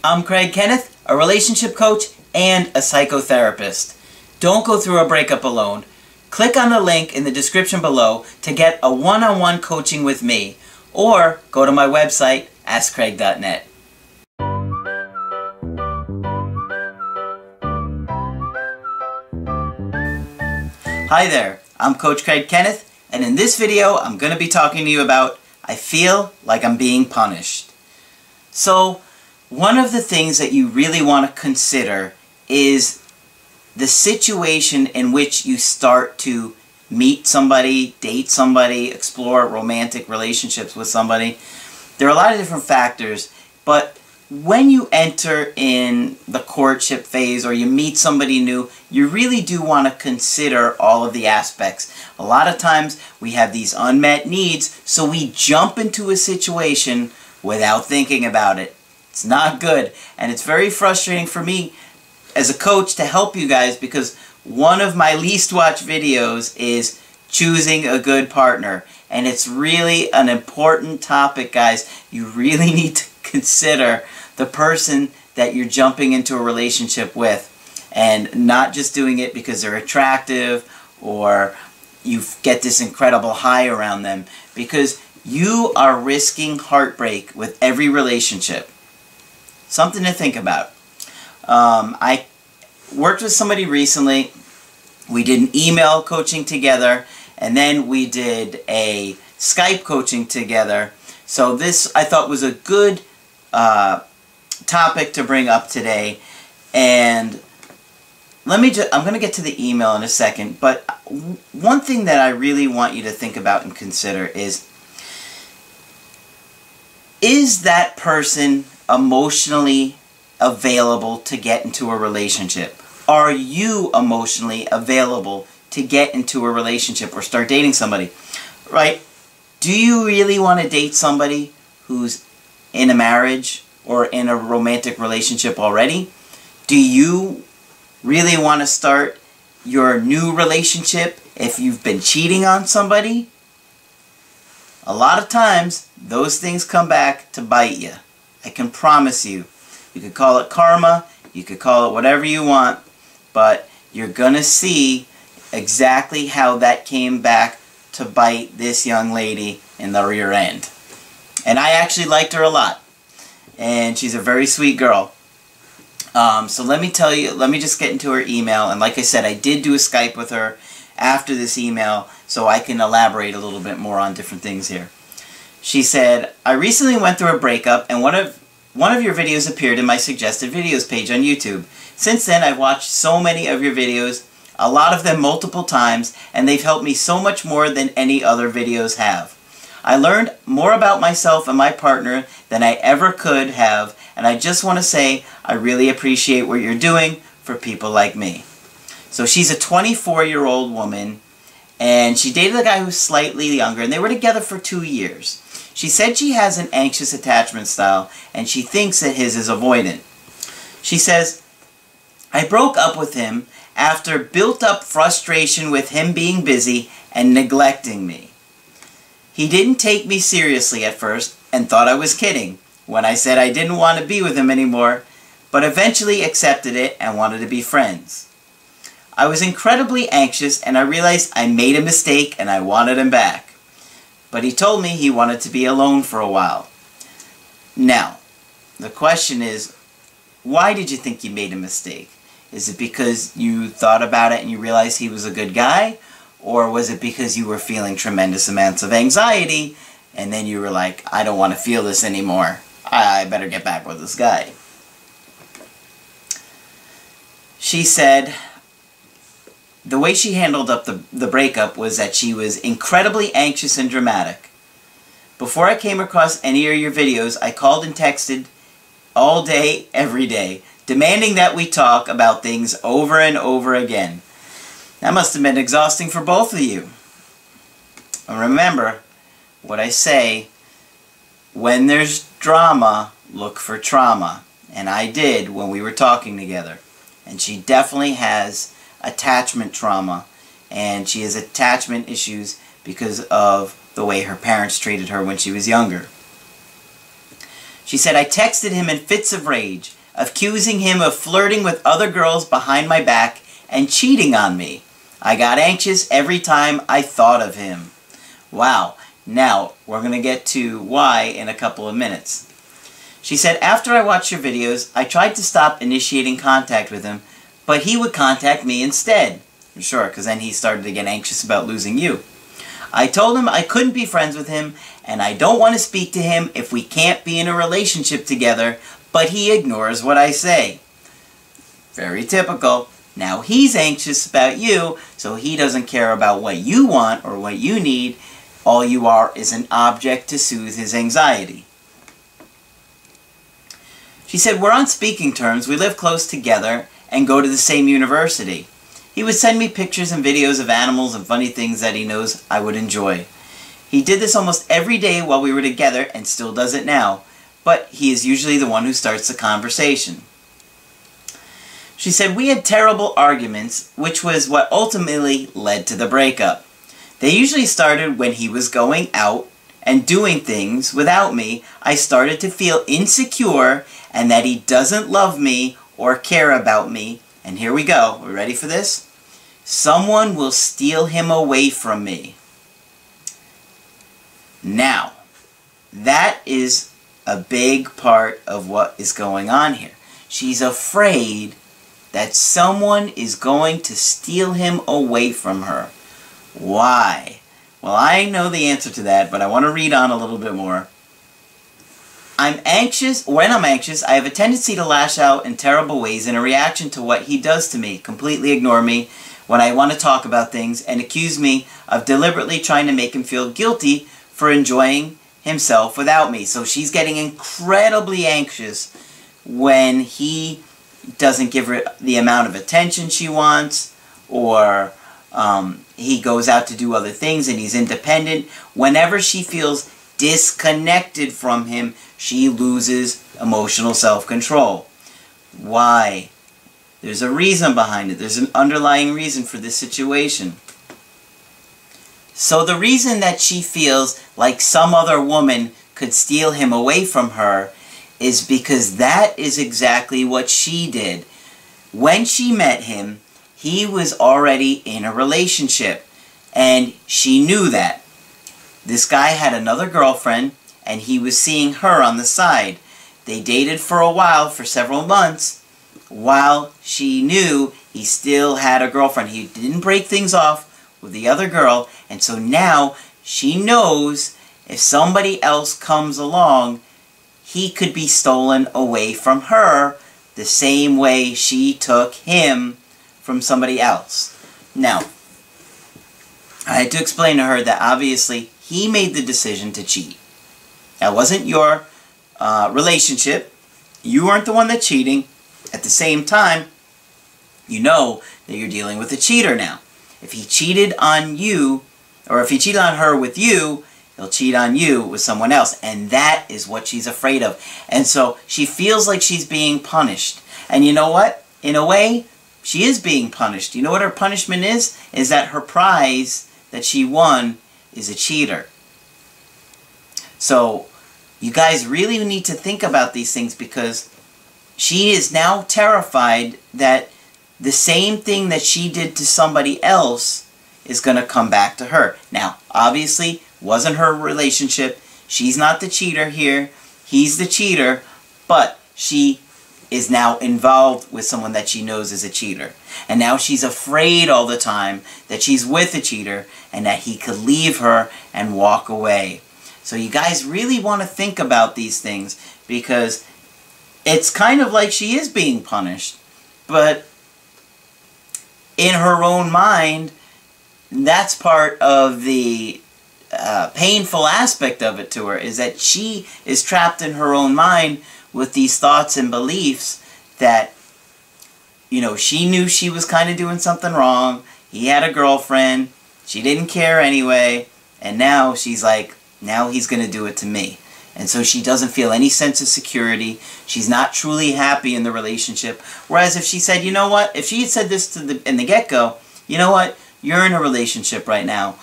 I'm Kenneth, a relationship coach and a psychotherapist. Don't go through a breakup alone. Click on the link in the description below to get a one-on-one coaching with me, or go to my website, askcraig.net. Hi there, I'm Coach Kenneth, and in this video I'm going to be talking to you about I feel like I'm being punished. So, one of the things that you really want to consider is the situation in which you start to meet somebody, date somebody, explore romantic relationships with somebody. There are a lot of different factors, but when you enter in the courtship phase or you meet somebody new, you really do want to consider all of the aspects. A lot of times we have these unmet needs, so we jump into a situation without thinking about it. It's not good, and it's very frustrating for me as a coach to help you guys, because one of my least watched videos is choosing a good partner, and it's really an important topic, guys. You really need to consider the person that you're jumping into a relationship with, and not just doing it because they're attractive or you get this incredible high around them, because you are risking heartbreak with every relationship. Something to think about. I worked with somebody recently. We did an email coaching together, and then we did a Skype coaching together. So this, I thought, was a good topic to bring up today. And I'm going to get to the email in a second, but one thing that I really want you to think about and consider is that person emotionally available to get into a relationship? Are you emotionally available to get into a relationship or start dating somebody? Right? Do you really want to date somebody who's in a marriage or in a romantic relationship already? Do you really want to start your new relationship if you've been cheating on somebody? A lot of times, those things come back to bite you. I can promise you. You could call it karma, you could call it whatever you want, but you're going to see exactly how that came back to bite this young lady in the rear end. And I actually liked her a lot. And she's a very sweet girl. So let me tell you, let me just get into her email. And like I said, I did do a Skype with her after this email, so I can elaborate a little bit more on different things here. She said, I recently went through a breakup, and one of your videos appeared in my suggested videos page on YouTube. Since then, I've watched so many of your videos, a lot of them multiple times, and they've helped me so much more than any other videos have. I learned more about myself and my partner than I ever could have, and I just want to say I really appreciate what you're doing for people like me. So she's a 24-year-old woman, and she dated a guy who's slightly younger, and they were together for 2 years. She said she has an anxious attachment style, and she thinks that his is avoidant. She says, I broke up with him after built-up frustration with him being busy and neglecting me. He didn't take me seriously at first and thought I was kidding when I said I didn't want to be with him anymore, but eventually accepted it and wanted to be friends. I was incredibly anxious, and I realized I made a mistake and I wanted him back. But he told me he wanted to be alone for a while. Now, the question is, why did you think you made a mistake? Is it because you thought about it and you realized he was a good guy? Or was it because you were feeling tremendous amounts of anxiety and then you were like, I don't want to feel this anymore. I better get back with this guy. She said the way she handled up the breakup was that she was incredibly anxious and dramatic. Before I came across any of your videos, I called and texted all day, every day, demanding that we talk about things over and over again. That must have been exhausting for both of you. And remember what I say, when there's drama, look for trauma. And I did when we were talking together. And she definitely has attachment trauma, and she has attachment issues because of the way her parents treated her when she was younger. She said, I texted him in fits of rage, accusing him of flirting with other girls behind my back and cheating on me. I got anxious every time I thought of him. Wow. Now, we're going to get to why in a couple of minutes. She said, after I watched your videos, I tried to stop initiating contact with him, but he would contact me instead. Sure, because then he started to get anxious about losing you. I told him I couldn't be friends with him, and I don't want to speak to him if we can't be in a relationship together, but he ignores what I say. Very typical. Now he's anxious about you, so he doesn't care about what you want or what you need. All you are is an object to soothe his anxiety. She said, we're on speaking terms, we live close together, and go to the same university. He would send me pictures and videos of animals and funny things that he knows I would enjoy. He did this almost every day while we were together and still does it now, but he is usually the one who starts the conversation. She said, we had terrible arguments, which was what ultimately led to the breakup. They usually started when he was going out and doing things without me. I started to feel insecure and that he doesn't love me or care about me. And here we go. Are we ready for this? Someone will steal him away from me. Now, that is a big part of what is going on here. She's afraid that someone is going to steal him away from her. Why? Well, I know the answer to that, but I want to read on a little bit more. I'm anxious. When I'm anxious, I have a tendency to lash out in terrible ways in a reaction to what he does to me, completely ignore me when I want to talk about things, and accuse me of deliberately trying to make him feel guilty for enjoying himself without me. So she's getting incredibly anxious when he doesn't give her the amount of attention she wants, or he goes out to do other things and he's independent. Whenever she feels disconnected from him, she loses emotional self-control. Why? There's a reason behind it. There's an underlying reason for this situation. So the reason that she feels like some other woman could steal him away from her is because that is exactly what she did. When she met him, he was already in a relationship, and she knew that. This guy had another girlfriend, and he was seeing her on the side. They dated for a while, for several months, while she knew he still had a girlfriend. He didn't break things off with the other girl, and so now she knows if somebody else comes along, he could be stolen away from her the same way she took him from somebody else. Now, I had to explain to her that obviously he made the decision to cheat. That wasn't your relationship. You weren't the one that's cheating. At the same time, you know that you're dealing with a cheater now. If he cheated on you, or if he cheated on her with you, he'll cheat on you with someone else. And that is what she's afraid of. And so she feels like she's being punished. And you know what? In a way, she is being punished. You know what her punishment is? Is that her prize that she won is a cheater. So you guys really need to think about these things, because she is now terrified that the same thing that she did to somebody else is going to come back to her. Now, obviously, wasn't her relationship. She's not the cheater here. He's the cheater. But she is now involved with someone that she knows is a cheater. And now she's afraid all the time that she's with a cheater and that he could leave her and walk away. So you guys really want to think about these things, because it's kind of like she is being punished. But in her own mind, that's part of the painful aspect of it to her, is that she is trapped in her own mind with these thoughts and beliefs that, you know, she knew she was kind of doing something wrong. He had a girlfriend. She didn't care anyway. And now she's like, now he's going to do it to me. And so she doesn't feel any sense of security. She's not truly happy in the relationship. Whereas if she said, you know what, if she had said this in the get-go, you know what, you're in a relationship right now.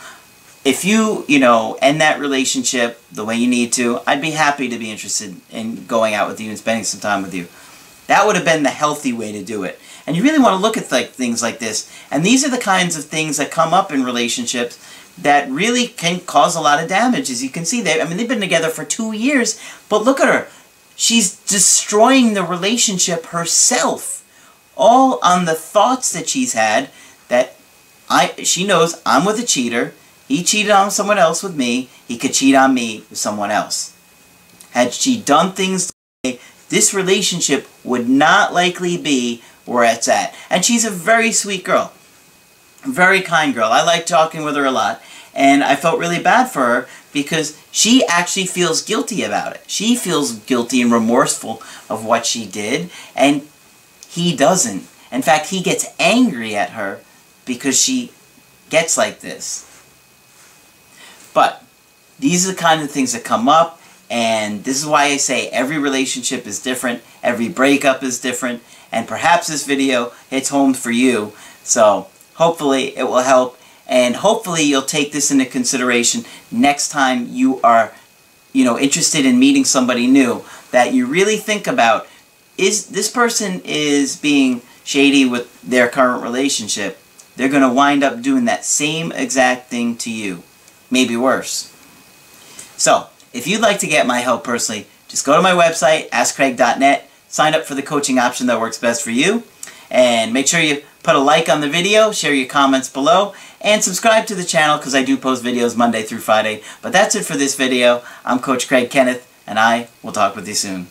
if you, end that relationship the way you need to, I'd be happy to be interested in going out with you and spending some time with you. That would have been the healthy way to do it. And you really want to look at things like this. And these are the kinds of things that come up in relationships that really can cause a lot of damage. As you can see, they've been together for 2 years, but look at her. She's destroying the relationship herself, all on the thoughts that she's had that she knows I'm with a cheater. He cheated on someone else with me. He could cheat on me with someone else. Had she done things this relationship would not likely be where it's at. And she's a very sweet girl. Very kind girl. I like talking with her a lot. And I felt really bad for her because she actually feels guilty about it. She feels guilty and remorseful of what she did. And he doesn't. In fact, he gets angry at her because she gets like this. But these are the kind of things that come up. And this is why I say every relationship is different, every breakup is different, and perhaps this video hits home for you. So hopefully it will help, and hopefully you'll take this into consideration next time you are, interested in meeting somebody new, that you really think about, is this person is being shady with their current relationship, they're going to wind up doing that same exact thing to you, maybe worse. So, if you'd like to get my help personally, just go to my website, askcraig.net, sign up for the coaching option that works best for you, and make sure you put a like on the video, share your comments below, and subscribe to the channel because I do post videos Monday through Friday. But that's it for this video. I'm Coach Craig Kenneth, and I will talk with you soon.